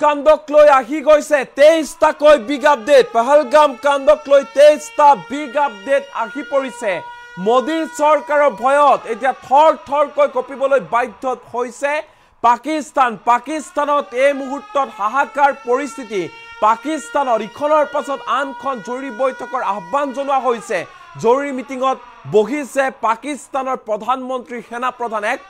কাণ্ডক লৈ আহি গৈছে 23টাকৈ বিগ আপডেট পহলগাম কাণ্ডক লৈ 23টা বিগ আপডেট আহি পৰিছে মোদীৰ চৰকাৰৰ ভয়ত এতিয়া থৰ কপিবলৈ বাধ্য হৈছে পাকিস্তানত এই মুহূৰ্তত হাহাকাৰ পৰিস্থিতি পাকিস্তানৰ ইখনৰ পাছত আনখন জৰুৰী বৈঠকৰ আহ্বান জনোৱা হৈছে জৰুৰী মিটিঙত বহিছে পাকিস্তানৰ প্ৰধানমন্ত্ৰী সেনা প্ৰধান এক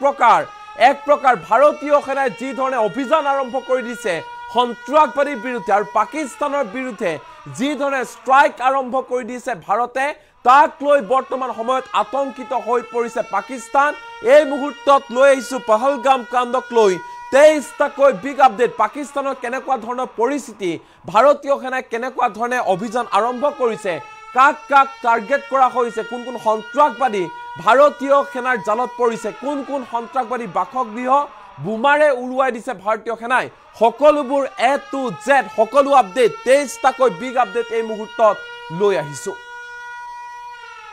প্ৰকাৰ ভাৰতীয় সেনাই যি ধৰণে অভিযান আৰম্ভ কৰি দিছে সন্ত্ৰাসবাদীৰ বিৰুদ্ধে আৰু পাকিস্তানৰ বিৰুদ্ধে যি ধৰণে ষ্ট্ৰাইক আৰম্ভ কৰি দিছে ভাৰতে তাক লৈ বৰ্তমান সময়ত আতংকিত হৈ পৰিছে পাকিস্তান এই মুহূৰ্তত লৈ আহিছো পহলগাম কাণ্ডক লৈ 23টাকৈ বিগ আপডেট পাকিস্তানৰ কেনেকুৱা ধৰণৰ পৰিস্থিতি ভাৰতীয় সেনাই কেনেকুৱা ধৰণে অভিযান আৰম্ভ কৰিছে কাক টাৰ্গেট কৰা হৈছে কোন সন্ত্ৰাসবাদী ভাৰতীয় সেনাৰ জালত পৰিছে কোন সন্ত্ৰাসবাদী বাসগৃহ বুমাৰে উৰুৱাই দিছে ভাৰতীয় সেনাই সকলোবোৰ এ টু জেড সকলো আপডেট 23টাকৈ বিগ আপডেট এই মুহূৰ্তত লৈ আহিছো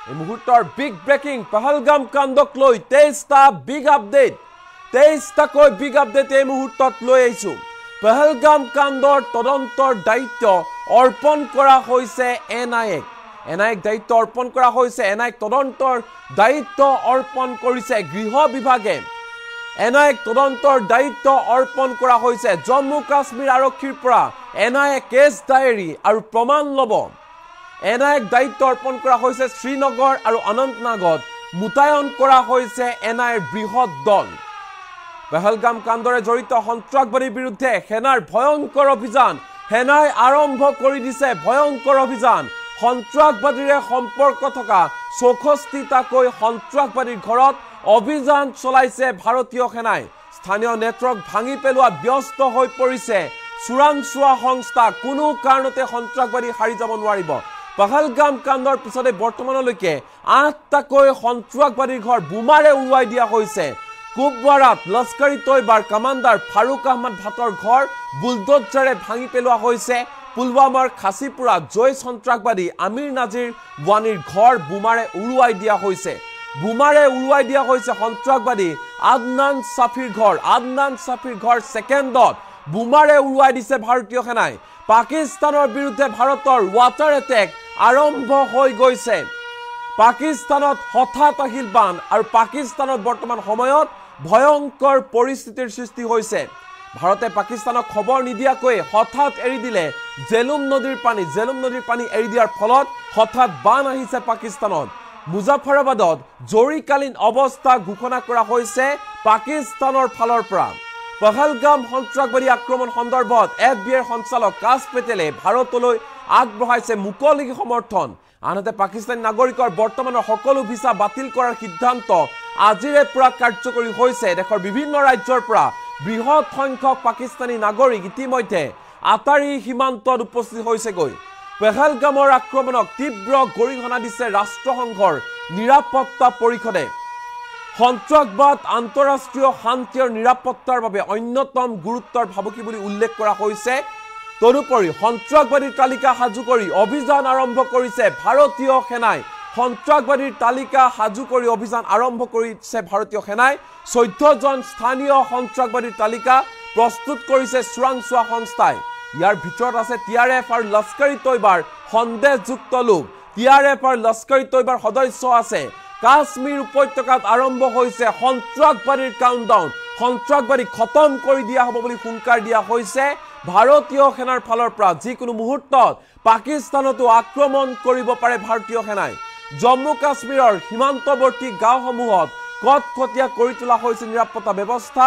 এই মুহূৰ্তৰ বিগ ব্ৰেকিং পহলগাম কাণ্ডক লৈ 23টা বিগ আপডেট 23টাকৈ বিগ আপডেট এই মুহূৰ্তত লৈ আহিছো পহলগাম কাণ্ডৰ তদন্তৰ দায়িত্ব অৰ্পণ কৰা হৈছে এনআইএক দায়িত্ব অৰ্পণ কৰা হৈছে এনআইএক তদন্তৰ দায়িত্ব অৰ্পণ কৰিছে গৃহ বিভাগে এনআইএক তদন্তৰ দায়িত্ব অৰ্পণ কৰা হৈছে জম্মু কাশ্মীৰ আৰক্ষীৰ পৰা এনআইএ কেছ ডায়েৰী আৰু প্ৰমাণ লব এনআইএক দায়িত্ব অৰ্পণ কৰা হৈছে শ্ৰীনগৰ আৰু অনন্তনাগত মুতায়ন কৰা হৈছে এনআইএৰ বৃহৎ দল পহলগাম কাণ্ডৰে জড়িত সন্ত্ৰাসবাদীৰ বিৰুদ্ধে সেনাৰ ভয়ংকৰ অভিযান সেনাই আৰম্ভ কৰি দিছে ভয়ংকৰ অভিযান সন্ত্ৰাসবাদীৰে সম্পৰ্ক থকা 64টাকৈ সন্ত্ৰাসবাদীৰ ঘৰত অভিযান চলাইছে ভাৰতীয় সেনাই স্থানীয় নেটৱৰ্ক ভাঙি পেলোৱা ব্যস্ত হৈ পৰিছে চোৰাংচোৱা সংস্থা কোনো কাৰণতে সন্ত্ৰাসবাদী হাৰি যাব নোৱাৰিব পহলগাম কাণ্ডৰ পিছতে বৰ্তমানলৈকে 8টাকৈ সন্ত্ৰাসবাদীৰ ঘৰ বুমাৰে উৰুৱাই দিয়া হৈছে কুপৱাৰাত লস্কৰী তৈবাৰ কমাণ্ডাৰ ফাৰুক আহমদ ভাটৰ ঘৰ বুলডোজাৰে ভাঙি পেলোৱা হৈছে পুলৱামাৰ খাচিপুৰা জয় সন্ত্ৰাসবাদী আমিৰ নাজিৰ ওৱানীৰ ঘৰ বুমাৰে উৰুৱাই দিয়া হৈছে সন্ত্ৰাসবাদী আদনান সাফিৰ ঘৰ ছেকেণ্ডত বুমাৰে উৰুৱাই দিছে ভাৰতীয় সেনাই পাকিস্তানৰ বিৰুদ্ধে ভাৰতৰ ৱাটাৰ এটেক আৰম্ভ হৈ গৈছে পাকিস্তানত হঠাৎ আহিল বান আৰু পাকিস্তানত বৰ্তমান সময়ত ভয়ংকৰ পৰিস্থিতিৰ সৃষ্টি হৈছে ভাৰতে পাকিস্তানক খবৰ নিদিয়াকৈ হঠাৎ এৰি দিলে জেলুম নদীৰ পানী এৰি দিয়াৰ ফলত হঠাৎ বান আহিছে পাকিস্তানত মুজাফৰাবাদত জৰুৰীকালীন অৱস্থা ঘোষণা কৰা হৈছে পাকিস্তানৰ ফালৰ পৰা পহলগাম সন্ত্ৰাসবাদী আক্ৰমণ সন্দৰ্ভত এফবিআইৰ সঞ্চালক কাছ পেটেলে ভাৰতলৈ আগবঢ়াইছে মুকলি সমৰ্থন আনহাতে পাকিস্তানী নাগৰিকৰ বৰ্তমানৰ সকলো ভিসা বাতিল কৰাৰ সিদ্ধান্ত আজিৰে পৰা কাৰ্যকৰী হৈছে দেশৰ বিভিন্ন ৰাজ্যৰ পৰা বৃহৎ সংখ্যক পাকিস্তানী নাগৰিক ইতিমধ্যে আটাৰী সীমান্তত উপস্থিত হৈছেগৈ পহলগামৰ আক্ৰমণক তীব্ৰ গৰিহণা দিছে ৰাষ্ট্ৰসংঘৰ নিৰাপত্তা পৰিষদে সন্ত্ৰাসবাদ আন্তঃৰাষ্ট্ৰীয় শান্তি আৰু নিৰাপত্তাৰ বাবে অন্যতম গুৰুত্বৰ ভাবুকি বুলি উল্লেখ কৰা হৈছে তদুপৰি সন্ত্ৰাসবাদীৰ তালিকা সাজু কৰি অভিযান আৰম্ভ কৰিছে ভাৰতীয় সেনাই সন্ত্ৰাসবাদীৰ তালিকা সাজু কৰি অভিযান আৰম্ভ কৰিছে ভাৰতীয় সেনাই 14জন স্থানীয় সন্ত্ৰাসবাদীৰ তালিকা প্ৰস্তুত কৰিছে চোৰাংচোৱা সংস্থাই ইয়াৰ ভিতৰত আছে টিআৰএফ আৰু লস্কৰী তৈবাৰ সন্দেহযুক্ত লোক টিআৰএফ আৰু লস্কৰী তৈবাৰ সদস্য আছে কাশ্মীৰ উপত্যকাত আৰম্ভ হৈছে সন্ত্ৰাসবাদীৰ কাউণ্টডাউন সন্ত্ৰাসবাদী খতম কৰি দিয়া হ'ব বুলি হুংকাৰ দিয়া হৈছে ভাৰতীয় সেনাৰ ফালৰ পৰা যিকোনো মুহূৰ্তত পাকিস্তানতো আক্ৰমণ কৰিব পাৰে ভাৰতীয় সেনাই জম্মু কাশ্মীৰৰ সীমান্তৱৰ্তী গাঁওসমূহত কটকটীয়া কৰি তোলা হৈছে নিৰাপত্তা ব্যৱস্থা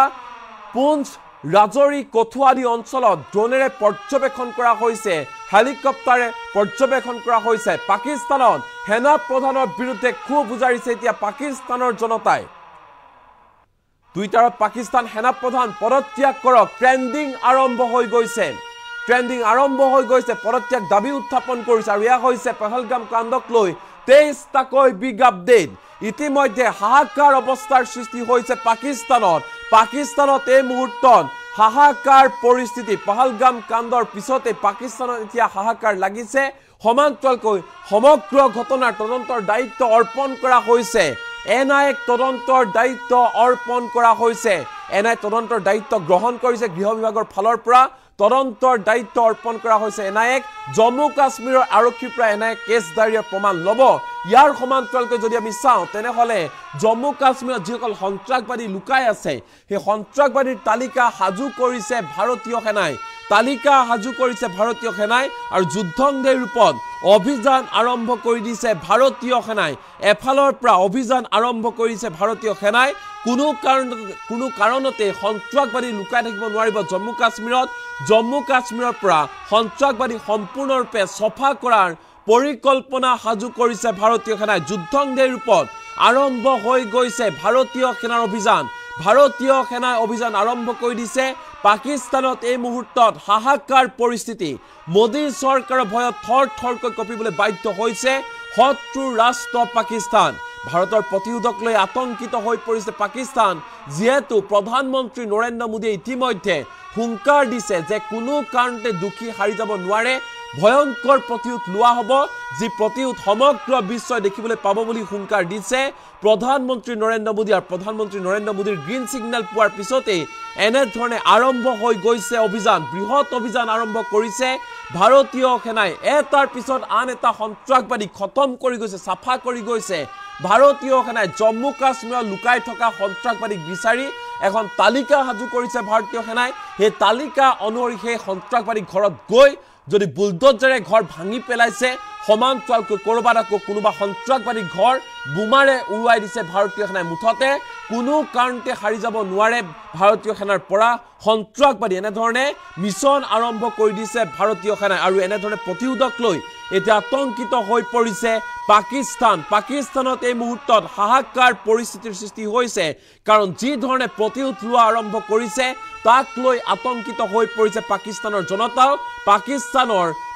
পুঞ্চ ৰাজৌৰি কঠুৱা আদি অঞ্চলত ড্ৰোনেৰে পৰ্যবেক্ষণ কৰা হৈছে হেলিকপ্টাৰে পৰ্যবেক্ষণ কৰা হৈছে পাকিস্তানত সেনা প্ৰধানৰ বিৰুদ্ধে ক্ষোভ উজাৰিছে এতিয়া পাকিস্তানৰ জনতাই টুইটাৰত পাকিস্তান সেনা প্ৰধান পদত্যাগ কৰক ট্ৰেন্ডিং আৰম্ভ হৈ গৈছে পদত্যাগ দাবী উত্থাপন কৰিছে আৰু এয়া হৈছে পহলগাম কাণ্ডক লৈ 23টাকৈ বিগ আপডেট ইতিমধ্যে হাহাকাৰ অৱস্থাৰ সৃষ্টি হৈছে পাকিস্তানত এই মুহূৰ্তত হাহাকাৰ পৰিস্থিতি পহলগাম কাণ্ডৰ পিছতে পাকিস্তানত এতিয়া হাহাকাৰ লাগিছে সমান্তৰালকৈ সমগ্ৰ ঘটনাৰ তদন্তৰ দায়িত্ব অৰ্পণ কৰা হৈছে এনআইএক তদন্তৰ দায়িত্ব অৰ্পণ কৰা হৈছে এনআইএ তদন্তৰ দায়িত্ব গ্ৰহণ কৰিছে গৃহ বিভাগৰ ফালৰ পৰা তদন্তৰ দায়িত্ব অৰ্পণ কৰা হৈছে এনআইএক জম্মু কাশ্মীৰৰ আৰক্ষীৰ পৰা এনআইএ কেছ দায়েৰৰ প্ৰমাণ ল'ব ইয়াৰ সমান্তৰালকৈ যদি আমি চাওঁ তেনেহলে জম্মু কাশ্মীৰত যিসকল সন্ত্ৰাসবাদী লুকাই আছে সেই সন্ত্ৰাসবাদীৰ তালিকা সাজু কৰিছে ভাৰতীয় সেনাই আৰু যুদ্ধংদেহী ৰূপত অভিযান আৰম্ভ কৰি দিছে ভাৰতীয় সেনাই এফালৰ পৰা অভিযান আৰম্ভ কৰিছে ভাৰতীয় সেনাই কোনো কাৰণতে সন্ত্ৰাসবাদী লুকাই থাকিব নোৱাৰিব জম্মু কাশ্মীৰৰ পৰা সন্ত্ৰাসবাদী সম্পূৰ্ণৰূপে সফা কৰাৰ পৰিকল্পনা সাজু কৰিছে ভাৰতীয় সেনাই যুদ্ধংদেহী ৰূপত আৰম্ভ হৈ গৈছে ভাৰতীয় সেনাৰ অভিযান আৰম্ভ কৰি দিছে পাকিস্তানত এই মুহূৰ্তত হাহাকাৰ পৰিস্থিতি মোদী চৰকাৰৰ ভয়ত থৰথৰকৈ কঁপিবলৈ বাধ্য হৈছে শত্ৰু ৰাষ্ট্ৰ পাকিস্তান ভাৰতৰ প্ৰতিৰোধক লৈ আতংকিত হৈ পৰিছে পাকিস্তান যেহেতু প্ৰধানমন্ত্ৰী নৰেন্দ্ৰ মোদীয়ে ইতিমধ্যে হুংকাৰ দিছে যে কোনো কাৰণতে দুখী হাৰি যাব নোৱাৰে ভয়ংকৰ প্ৰতিৰোধ লোৱা হ'ব যি প্ৰতিৰোধ সমগ্ৰ বিশ্বই দেখিবলৈ পাব বুলি হুংকাৰ দিছে প্ৰধানমন্ত্ৰী নৰেন্দ্ৰ মোদীৰ গ্ৰীণ সিগনেল পোৱাৰ পিছতে এনে ধৰণে আৰম্ভ হৈ গৈছে অভিযান বৃহৎ অভিযান আৰম্ভ কৰিছে ভাৰতীয় সেনাই এটাৰ পিছত আন এটা সন্ত্ৰাসবাদী খতম কৰি গৈছে সাফা কৰি গৈছে ভাৰতীয় সেনাই জম্মু কাশ্মীৰত লুকাই থকা সন্ত্ৰাসবাদীক বিচাৰি এখন তালিকা সাজু কৰিছে ভাৰতীয় সেনাই সেই তালিকা অনুসৰি সেই সন্ত্ৰাসবাদী ঘৰত গৈ যদি বুলডোজাৰে ঘৰ ভাঙি পেলাইছে সমান্তৰালকৈ কৰবাত আকৌ কোনোবা সন্ত্ৰাসবাদী ঘৰ বোমাৰে উৰুৱাই দিছে ভাৰতীয় সেনাই মুঠতে কোনো কাৰণতে হাৰি যাব নোৱাৰে ভাৰতীয় সেনাৰ পৰা সন্ত্ৰাসবাদী এনেধৰণে মিছন আৰম্ভ কৰি দিছে ভাৰতীয় সেনাই আৰু এনেধৰণে প্ৰতিৰোধক লৈ এতিয়া আতংকিত হৈ পৰিছে পাকিস্তানত এই মুহূৰ্তত হাহাকাৰ পৰিস্থিতিৰ সৃষ্টি হৈছে কাৰণ যি ধৰণে প্ৰতিৰোধ লোৱা আৰম্ভ কৰিছে তাক লৈ আতংকিত হৈ পৰিছে পাকিস্তানৰ জনতাও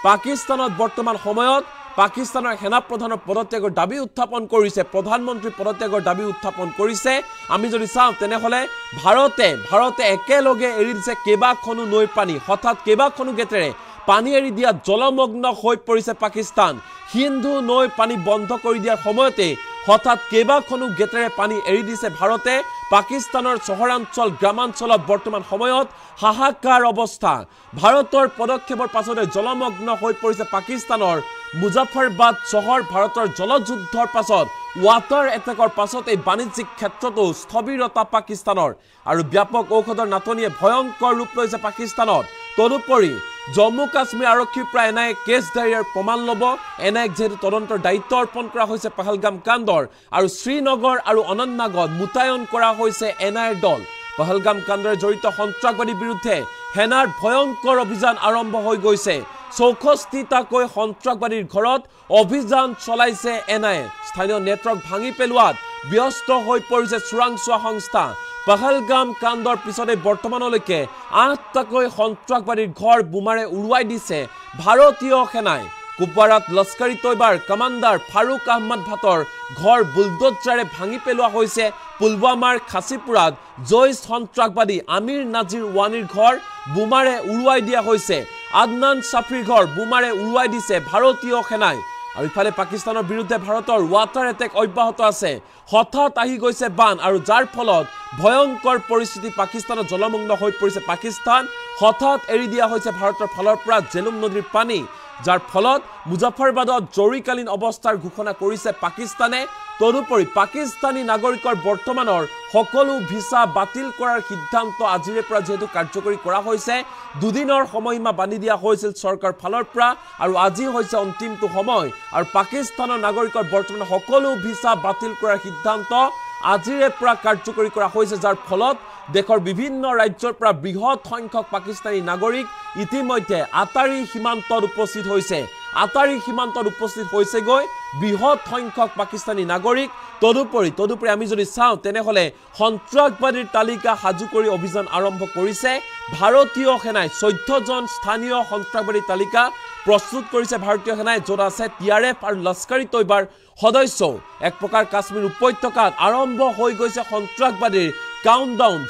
পাকিস্তানত বৰ্তমান সময়ত পাকিস্তানৰ সেনা প্ৰধানৰ পদত্যাগৰ দাবী উত্থাপন কৰিছে প্ৰধানমন্ত্ৰীৰ পদত্যাগৰ দাবী উত্থাপন কৰিছে আমি যদি চাওঁ তেনেহলে ভাৰতে একেলগে এৰি দিছে কেইবাখনো নৈ পানী হঠাৎ কেইবাখনো গেটেৰে পানী এৰি দিয়া জলমগ্ন হৈ পৰিছে পাকিস্তান হিন্দু নৈ পানী বন্ধ কৰি দিয়াৰ সময়তে হঠাৎ কেইবাখনো গেটেৰে পানী এৰি দিছে ভাৰতে পাকিস্তানৰ চহৰাঞ্চল গ্ৰামাঞ্চলত বৰ্তমান সময়ত হাহাকাৰ অৱস্থা ভাৰতৰ পদক্ষেপৰ পাছতে জলমগ্ন হৈ পৰিছে পাকিস্তানৰ মুজাফৰবাদ চহৰ ভাৰতৰ জলযুদ্ধৰ পাছত ওয়াটাৰ এটেকৰ পাছত এই বাণিজ্যিক ক্ষেত্ৰতো স্থবিৰতা পাকিস্তানৰ আৰু ব্যাপক ঔষধৰ নাটনিয়ে ভয়ংকৰ ৰূপ লৈছে পাকিস্তানত তদুপৰি জম্মু কাশ্মীৰ আৰক্ষীৰ পৰা এনআইএ কেছ দায়েৰৰ প্ৰমাণ ল'ব এনআইএক যেহেতু তদন্তৰ দায়িত্ব অৰ্পণ কৰা হৈছে পহলগাম কাণ্ডৰ আৰু শ্ৰীনগৰ আৰু অনন্তনাগত মুতায়ন কৰা হৈছে এনআইএৰ দল পহলগাম কাণ্ডৰ জড়িত সন্ত্ৰাসবাদীৰ বিৰুদ্ধে সেনাৰ ভয়ংকৰ অভিযান আৰম্ভ হৈ গৈছে 64টাকৈ সন্ত্ৰাসবাদীৰ ঘৰত অভিযান চলাইছে এনআইএ স্থানীয় নেটৱৰ্ক ভাঙি পেলোৱাত ব্যস্ত হৈ পৰিছে চোৰাংচোৱা সংস্থা পহলগাম কাণ্ডৰ পিছতে বৰ্তমানলৈকে 8টাকৈ সন্ত্ৰাসবাদীৰ ঘৰ বোমাৰে উৰুৱাই দিছে ভাৰতীয় সেনাই কুপৱাৰাত লস্কৰী তৈবাৰ কমাণ্ডাৰ ফাৰুক আহমদ ভাটৰ ঘৰ বুলডোজাৰে ভাঙি পেলোৱা হৈছে পুলৱামাৰ খাচিপুৰাত জৈশ সন্ত্ৰাসবাদী আমিৰ নাজিৰ ওৱানিৰ ঘৰ বোমাৰে উৰুৱাই দিয়া হৈছে আদনান সাফিৰ ঘৰ বোমাৰে উৰুৱাই দিছে ভাৰতীয় সেনাই আৰু ইফালে পাকিস্তানৰ বিৰুদ্ধে ভাৰতৰ ওয়াটাৰ এটেক অব্যাহত আছে হঠাৎ আহি গৈছে বান আৰু যাৰ ফলত ভয়ংকৰ পৰিস্থিতি পাকিস্তানত জলমগ্ন হৈ পৰিছে পাকিস্তান হঠাৎ এৰি দিয়া হৈছে ভাৰতৰ ফালৰ পৰা জেলুম নদীৰ পানী যাৰ ফলত মুজাফৰবাদত জৰুৰীকালীন অৱস্থাৰ ঘোষণা কৰিছে পাকিস্তানে তদুপৰি পাকিস্তানী নাগৰিকৰ বৰ্তমানৰ সকলো ভিসা বাতিল কৰাৰ সিদ্ধান্ত আজিৰে পৰা যেহেতু কাৰ্যকৰী কৰা হৈছে দুদিনৰ সময়সীমা বান্ধি দিয়া হৈছিল চৰকাৰ ফালৰ পৰা আৰু আজি হৈছে অন্তিমটো সময় আৰু পাকিস্তানৰ নাগৰিকৰ বৰ্তমান সকলো ভিসা বাতিল কৰাৰ সিদ্ধান্ত আজিৰে পৰা কাৰ্যকৰী কৰা হৈছে যাৰ ফলত দেশৰ বিভিন্ন ৰাজ্যৰ পৰা বৃহৎ সংখ্যক পাকিস্তানী নাগৰিক ইতিমধ্যে আটাৰী সীমান্তত উপস্থিত হৈছে গৈ বৃহৎ সংখ্যক পাকিস্তানী নাগৰিক তদুপৰি আমি যদি চাওঁ তেনেহলে সন্ত্ৰাসবাদীৰ তালিকা সাজু কৰি অভিযান আৰম্ভ কৰিছে ভাৰতীয় সেনাই 14জন স্থানীয় সন্ত্ৰাসবাদীৰ তালিকা প্ৰস্তুত কৰিছে ভাৰতীয় সেনাই য'ত আছে টিআৰএফ আৰু লস্কৰী তৈবাৰ সদস্য এক প্ৰকাৰ কাশ্মীৰ উপত্যকাত আৰম্ভ হৈ গৈছে সন্ত্ৰাসবাদীৰ কাউণ্টডাউন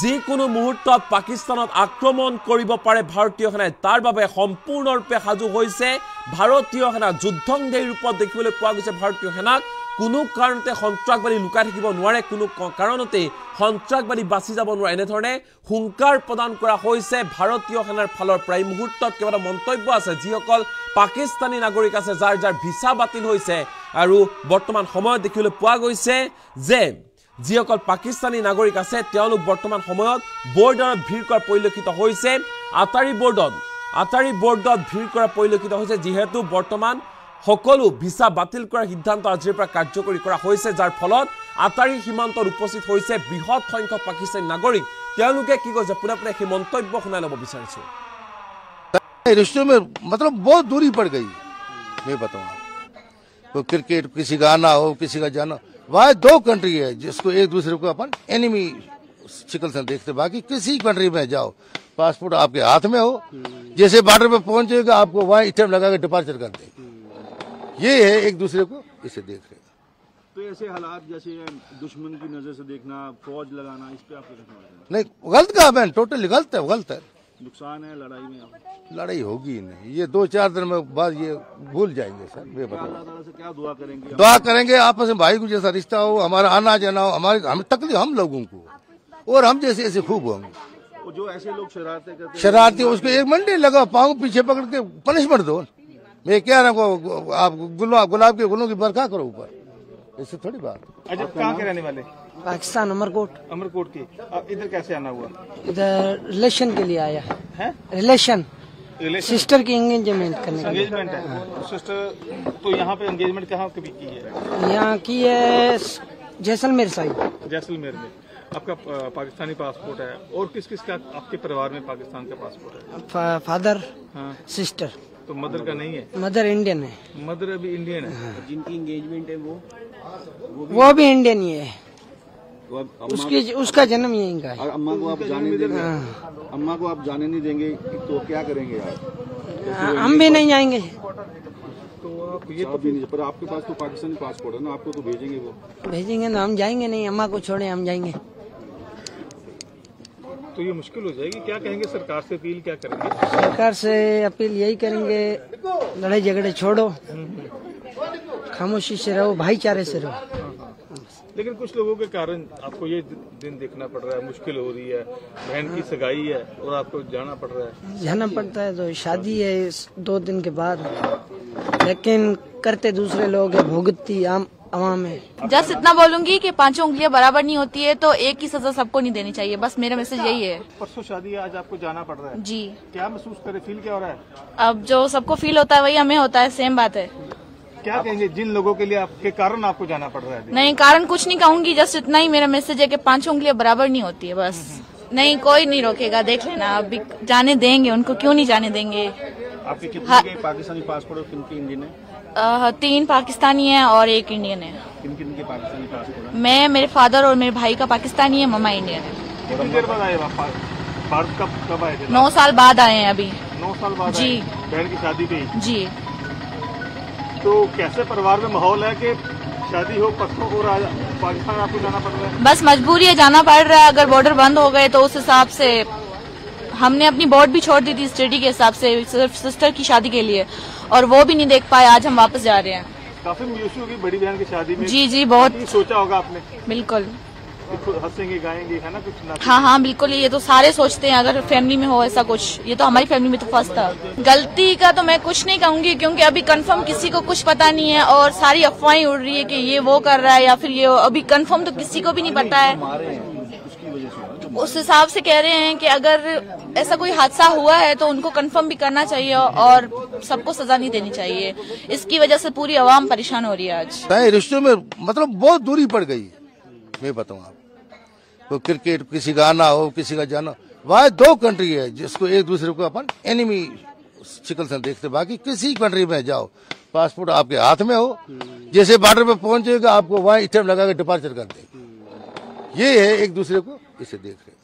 যিকোনো মুহূৰ্তত পাকিস্তানত আক্ৰমণ কৰিব পাৰে ভাৰতীয় সেনাই তাৰ বাবে সম্পূৰ্ণৰূপে সাজু হৈছে ভাৰতীয় সেনা যুদ্ধংদেহী ৰূপত দেখিবলৈ পোৱা গৈছে ভাৰতীয় সেনাক কোনো কাৰণতে সন্ত্ৰাসবাদী লুকাই থাকিব নোৱাৰে, কোনো কাৰণতে সন্ত্ৰাসবাদী বাচি যাব নোৱাৰে, এনেধৰণে হুংকাৰ প্ৰদান কৰা হৈছে ভাৰতীয় সেনাৰ ফালৰ পৰা। এই মুহূৰ্তত কেইবাটা মন্তব্য আছে, যিসকল পাকিস্তানী নাগৰিক আছে যাৰ যাৰ ভিছা বাতিল হৈছে, আৰু বৰ্তমান সময়ত দেখিবলৈ পোৱা গৈছে যে যিসকল পাকিস্তানী নাগৰিক আছে তেওঁলোক বৰ্তমান সময়ত বৰ্ডাৰত ভিৰ কৰা পৰিলক্ষিত হৈছে। আটাৰী বৰ্ডত ভিৰ কৰা পৰিলক্ষিত হৈছে, যিহেতু বৰ্তমান সকলো ভিছা বাতিল কৰাৰ সিদ্ধান্ত আজিৰ পৰা কাৰ্যকৰী কৰা হৈছে, যাৰ ফলত আটাৰী সীমান্তত উপস্থিত হৈছে বৃহৎ সংখ্যক পাকিস্তানী নাগৰিক। তেওঁলোকে কি কৈছে পোনে পোনে সেই মন্তব্য শুনাই ল'ব বিচাৰিছো। रिश्तों में मतलब बहुत दूरी पड़ गई। मैं बताऊँ तो क्रिकेट किसी का आना हो किसी का जाना, वहाँ 2 कंट्री है जिसको एक दूसरे को अपन एनिमी शिकल से देखते, बाकी किसी कंट्री में जाओ पासपोर्ट आपके हाथ में हो, जैसे बॉर्डर पे पहुंचेगा आपको वहाँ स्टैम्प लगा के डिपार्चर कर दे। ये है एक दूसरे को इसे देख रहे। तो ऐसे हालात जैसे दुश्मन की नजर से देखना, फौज लगाना, इस पे आपको नहीं गलत कहा बहन, टोटली गलत है, गलत है। नुकसान है लड़ाई में, लड़ाई होगी ही नहीं, ये 2-4 दिन में बाद ये भूल जाएंगे सर। ये बताओ अल्लाह ताला से क्या दुआ करेंगे? दुआ करेंगे आपस में भाई को जैसा रिश्ता हो, हमारा आना जाना हो, हमारे हम तकलीफ हम लोगों को, और हम जैसे ऐसे खूब होंगे। जो ऐसे लोग शरारती उसको 1 मंडे लगा पाँव पीछे पकड़ के पनिशमेंट दो। मैं क्या रहा आप गुलाब के गुलों की बरखा करो ऊपर, इससे थोड़ी बात। अच्छा, कहाँ के रहने वाले? पाकिस्तान, अमरकोट। अमरकोट की। अब इधर कैसे आना हुआ? इधर रिलेशन के लिए आया है। रिलेशन सिस्टर की एंगेजमेंट करने के लिए। एंगेजमेंट है सिस्टर। तो यहाँ पे एंगेजमेंट कहाँ कभी की है? यहाँ की है जैसलमेर साइड। जैसलमेर में। आपका पाकिस्तानी पासपोर्ट है, और किस किस का आपके परिवार में पाकिस्तान का पासपोर्ट है? फादर, हाँ। सिस्टर। तो मदर का नहीं है? मदर इंडियन है। मदर अभी इंडियन है। हाँ। जिनकी एंगेजमेंट है वो भी इंडियन ही है। उसका जन्म यहीं का है। अम्मा को आप जाने देंगे? अम्मा को आप जाने नहीं देंगे तो क्या करेंगे आप? हम भी नहीं जाएंगे। तो आप ये तो भी नहीं, पर आपके पास तो पाकिस्तानी पासपोर्ट है ना, आपको तो भेजेंगे वो। भेजेंगे ना, हम जाएंगे नहीं, अम्मा को छोड़े हम जाएंगे। तो ये मुश्किल हो जाएगी। क्या कहेंगे सरकार से, अपील क्या करेंगे? सरकार से अपील यही करेंगे, लड़ाई झगड़े छोड़ो, खामोशी से रहो, भाईचारे से रहो। लेकिन कुछ लोगों के कारण आपको ये दिन देखना पड़ रहा है, मुश्किल हो रही है, बहन की सगाई है और आपको जाना पड़ रहा है। जाना पड़ता है तो शादी है 2 दिन के बाद, लेकिन करते दूसरे लोग है, भुगतती आवाम है। जस्ट इतना बोलूंगी कि 5 उंगलियां बराबर नहीं होती है, तो एक ही सजा सबको नहीं देनी चाहिए, बस मेरा मैसेज यही है। परसों शादी है, आज आपको जाना पड़ रहा है जी। क्या महसूस करे, फील क्या हो रहा है? अब जो सबको फील होता है वही हमें होता है, सेम बात है। क्या कहेंगे जिन लोगों के लिए आपके कारण आपको जाना पड़ रहा है? नहीं, कारण कुछ नहीं कहूंगी, जस्ट इतना ही मेरा मैसेज है कि 5 उंगलियां बराबर नहीं होती है, बस। नहीं, कोई नहीं रोकेगा, देख लेना। अभी जाने देंगे उनको, क्यों नहीं जाने देंगे। आपके कितने पाकिस्तानी पासपोर्ट और किन के इंडियन है? 3 पाकिस्तानी है और 1 इंडियन है। किन किन के पाकिस्तानी पासपोर्ट है? मैं, मेरे फादर और मेरे भाई का पाकिस्तानी है, मम्मा इंडियन है। कितनी देर बाद आए भारत? कब आए थे? 9 साल बाद आए हैं अभी। 9 साल बाद जी। बहन की शादी पे? जी। तो कैसे परिवार में माहौल है कि शादी हो परसों और पाकिस्तान आपको जाना पड़ रहा है? बस मजबूरी है, जाना पड़ रहा है। अगर बॉर्डर बंद हो गए तो उस हिसाब से हमने अपनी बोर्ड भी छोड़ दी थी स्टडी के हिसाब से, सिर्फ सिस्टर की शादी के लिए, और वो भी नहीं देख पाए। आज हम वापस जा रहे हैं। काफी मायूसी होगी बड़ी बहन की शादी में। जी जी, बहुत सोचा होगा आपने। बिल्कुल, हंसेंगे गाएंगे, है ना, कुछ ना। हाँ हाँ बिल्कुल, ये तो सारे सोचते हैं अगर फैमिली में हो ऐसा कुछ। ये तो हमारी फैमिली में तो फर्स्ट था। गलती का तो मैं कुछ नहीं कहूंगी, क्योंकि अभी कंफर्म किसी को कुछ पता नहीं है, और सारी अफवाहें उड़ रही है कि ये वो कर रहा है या फिर ये, अभी कंफर्म तो किसी को भी नहीं पता है। उस हिसाब से कह रहे हैं कि अगर ऐसा कोई हादसा हुआ है तो उनको कंफर्म भी करना चाहिए और सबको सजा नहीं देनी चाहिए। इसकी वजह से पूरी आवाम परेशान हो रही है आज। रिश्तों में मतलब बहुत दूरी पड़ गई। मैं बताऊँ आप तो क्रिकेट किसी का आना हो किसी का जाना, वहाँ 2 कंट्री है जिसको एक दूसरे को अपन एनिमी शिकल से देखते, बाकी किसी कंट्री में जाओ पासपोर्ट आपके हाथ में हो, जैसे बॉर्डर पे पहुंचेगा आपको वहाँ स्टैम्प लगा के डिपार्चर कर दे। ये है एक दूसरे को इसे देख रहे।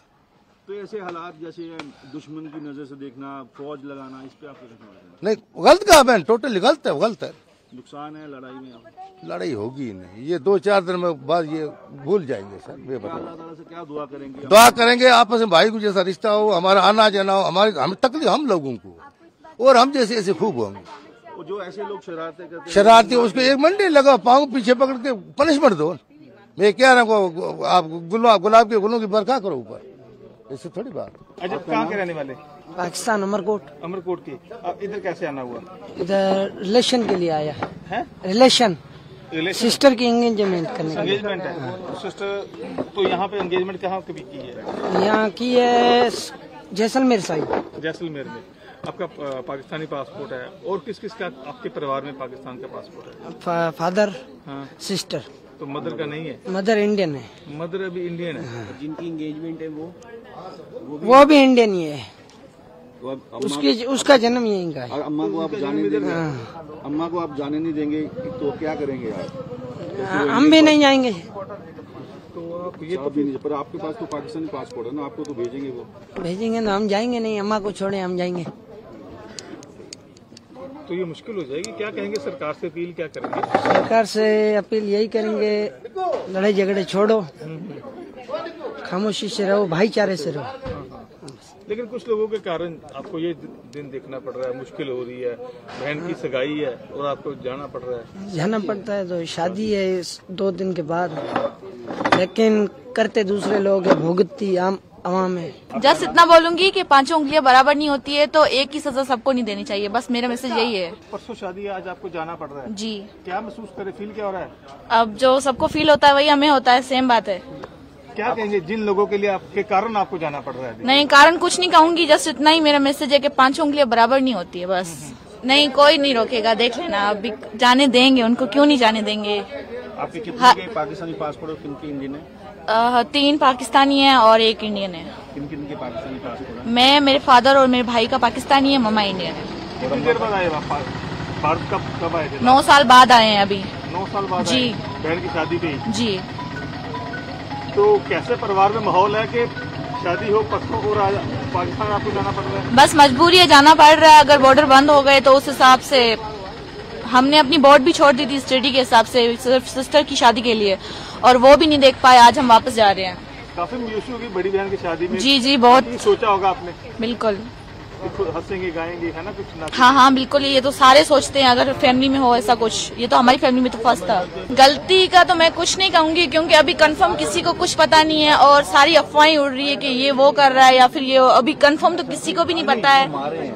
तो ऐसे हालात जैसे दुश्मन की नजर से देखना, फौज लगाना, इस पे आपको नहीं गलत कहा बहन, टोटली गलत है, गलत है। नुकसान है लड़ाई में, लड़ाई होगी ही नहीं, ये 2-4 दिन में बाद ये भूल जाएंगे सर। ये बताओ अल्लाह ताला से क्या दुआ करेंगे? दुआ करेंगे आपस में भाई को जैसा रिश्ता हो, हमारा आना जाना हो, हमारे हम तकलीफ हम लोगों को, और हम जैसे ऐसे खूब होंगे। जो ऐसे लोग शरारतें करते हैं, शरारती उसको 1 मिनट लगा, पाँव पीछे पकड़ के पनिशमेंट दो। मैं क्या रहा हूँ, आप गुलाब के गुलों की बरखा करो ऊपर, इससे थोड़ी बात। अच्छा, कहाँ के रहने वाले? पाकिस्तान, अमरकोट। अमरकोट के। अब इधर कैसे आना हुआ? इधर रिलेशन के लिए आया है। रिलेशन सिस्टर की एंगेजमेंट करने के लिए। एंगेजमेंट है सिस्टर। तो यहाँ पे एंगेजमेंट कहाँ कभी की है? यहाँ की है जैसलमेर साइड। जैसलमेर में। आपका पाकिस्तानी पासपोर्ट है, और किस किस का आपके परिवार में पाकिस्तान का पासपोर्ट है? फादर, हाँ। सिस्टर। तो मदर का नहीं है? मदर इंडियन है। मदर अभी इंडियन है। हाँ। जिनकी एंगेजमेंट है वो भी इंडियन ही है। तो उसका जन्म यहीं का है। अम्मा को आप जाने देंगे? अम्मा को आप जाने नहीं देंगे तो क्या करेंगे आप? हम भी नहीं जाएंगे। तो आप ये तो भी नहीं, पर आपके पास तो पाकिस्तानी पासपोर्ट है ना, आपको तो भेजेंगे वो। भेजेंगे ना, हम जाएंगे नहीं। अम्मा को छोड़े हम जाएंगे। तो ये मुश्किल हो जाएगी। क्या कहेंगे सरकार से, अपील क्या करेंगे? सरकार से अपील यही करेंगे, लड़ाई झगड़े छोड़ो, खामोशी से रहो, भाईचारे से रहो। लेकिन कुछ लोगों के कारण आपको ये दिन देखना पड़ रहा है, मुश्किल हो रही है। बहन की सगाई है और आपको जाना पड़ रहा है। जाना पड़ता है, तो शादी है 2 दिन के बाद, लेकिन करते दूसरे लोग है, भुगतती आवाम है। जस्ट इतना बोलूंगी कि 5 उंगलियां बराबर नहीं होती है, तो एक ही सजा सबको नहीं देनी चाहिए। बस मेरा मैसेज यही है। परसों शादी है, आज आपको जाना पड़ रहा है जी। क्या महसूस करे, फील क्या हो रहा है? अब जो सबको फील होता है वही हमें होता है, सेम बात है। क्या कहेंगे जिन लोगों के लिए आपके कारण आपको जाना पड़ रहा है? नहीं, कारण कुछ नहीं कहूंगी, जस्ट इतना ही मेरा मैसेज है कि 5 उंगलियां बराबर नहीं होती है। बस नहीं, कोई नहीं रोकेगा, देख लेना। अभी जाने देंगे उनको, क्यों नहीं जाने देंगे। आपके कितने पाकिस्तानी पासपोर्ट और किन के इंडियन है? 3 पाकिस्तानी है और 1 इंडियन है। किन किन के पाकिस्तानी पासपोर्ट है? मैं, मेरे फादर और मेरे भाई का पाकिस्तानी है, मम्मा इंडियन है। कितनी देर बाद आए भारत? कब आए थे? 9 साल बाद आए हैं अभी। 9 साल बाद जी। आए? बहन की शादी पे? जी। तो कैसे परिवार में माहौल है कि शादी हो परसों और पाकिस्तान आपको जाना पड़ रहा है? बस मजबूरी है, जाना पड़ रहा है। अगर बॉर्डर बंद हो गए तो उस हिसाब से हमने अपनी बोर्ड भी छोड़ दी थी स्टडी के हिसाब से, सिर्फ सिस्टर की शादी के लिए, और वो भी नहीं देख पाए। आज हम वापस जा रहे हैं। काफी मायूसी होगी बड़ी बहन की शादी में। जी जी, बहुत। सोचा होगा आपने? बिल्कुल। हंसेंगे गाएंगे, है ना कुछ ना? हाँ हाँ बिल्कुल, ये तो सारे सोचते हैं अगर फैमिली में हो ऐसा कुछ। ये तो हमारी फैमिली में तो फर्स्ट था। गलती का तो मैं कुछ नहीं कहूंगी, क्योंकि अभी कंफर्म किसी को कुछ पता नहीं है, और सारी अफवाहें उड़ रही है कि ये वो कर रहा है या फिर ये, अभी कंफर्म तो किसी को भी नहीं पता है।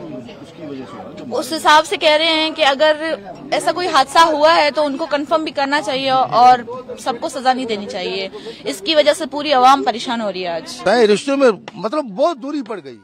उस हिसाब से कह रहे हैं कि अगर ऐसा कोई हादसा हुआ है तो उनको कंफर्म भी करना चाहिए और सबको सजा नहीं देनी चाहिए। इसकी वजह से पूरी आवाम परेशान हो रही है आज। रिश्तों में मतलब बहुत दूरी पड़ गई।